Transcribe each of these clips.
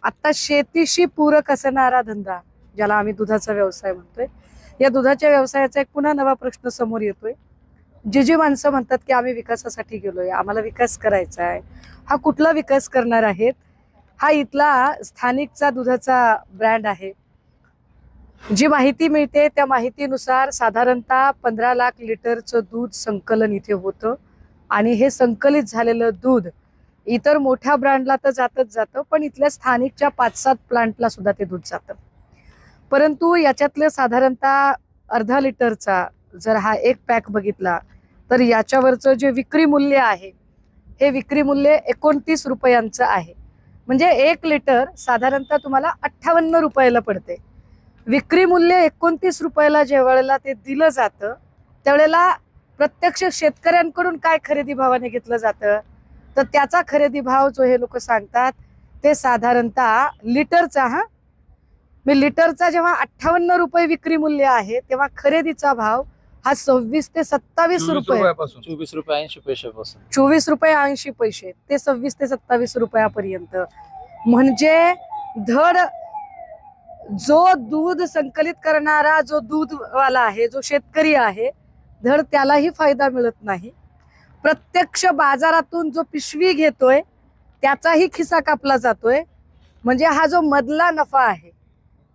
आता शेतीशी पूरक असणारा धंदा, ज्याला आम्ही दुधाचा व्यवसाय म्हणतोय, या दुधाच्या व्यवसायाचा एक पुन्हा नवा प्रश्न समोर येतोय. जी माणसं म्हणतात की आम्ही विकासासाठी गेलोय, आम्हाला विकास करायचा आहे, हा कुठला विकास करणार आहेत? हा इथला स्थानिकचा दुधाचा ब्रँड आहे. जी माहिती मिळते त्या माहितीनुसार साधारणतः 15 लाख लिटरचं दूध संकलन इथे होतं आणि हे संकलित झालेलं दूध इतर मोठ्या ब्रँडला तर जातच जातं, पण इथल्या स्थानिकच्या 5-7 प्लांटला सुद्धा ते दूध जातं. परंतु याच्यातलं साधारणतः अर्धा लिटरचा जर हा एक पॅक बघितला तर याच्यावरचं जे विक्री मूल्य आहे हे विक्री मूल्य 29 रुपयांचं आहे. म्हणजे 1 लिटर साधारणतः तुम्हाला 58 रुपयाला पडते. विक्री मूल्य 29 रुपयाला ज्यावेळेला ते दिलं जातं त्यावेळेला प्रत्यक्ष शेतकऱ्यांकडून काय खरेदी भावाने घेतलं जातं, तर त्याचा खरेदी भाव जो हे लोक सांगतात ते साधारणतः लिटरचा मी लिटरचा जेव्हा 58 रुपये विक्री मूल्य आहे तेव्हा खरेदीचा भाव हा 26 ते 27 रुपये, 24 रुपये 80 पैशापासून 24 रुपये 80 पैसे ते 26 ते 27 रुपयापर्यंत. म्हणजे धड जो दूध संकलित करणारा जो दूधवाला आहे, जो शेतकरी आहे, धड त्यालाही फायदा मिळत नाही. प्रत्यक्ष बाजारातून जो पिशवी घेतोय त्याचाही खिसा कापला जातोय. म्हणजे हा जो मधला नफा आहे,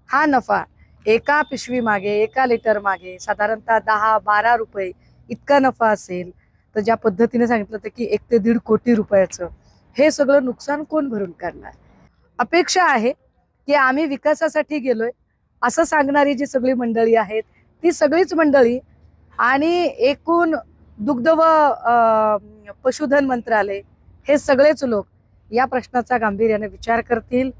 हा नफा एका पिशवी मागे, एका लिटर मागे साधारणतः 10-12 रुपये इतका नफा असेल तर ज्या पद्धतीने सांगितलं होतं की 1 ते 1.5 कोटी रुपयाचं हे सगळं नुकसान कोण भरून काढणार? अपेक्षा आहे की आम्ही विकासासाठी गेलोय असं सांगणारी जी सगळी मंडळी आहेत ती सगळीच मंडळी आणि एकूण दुग्ध व पशुधन मंत्रालय हे सगळेच लोक या प्रश्नाचा गांभीर्याने विचार करतील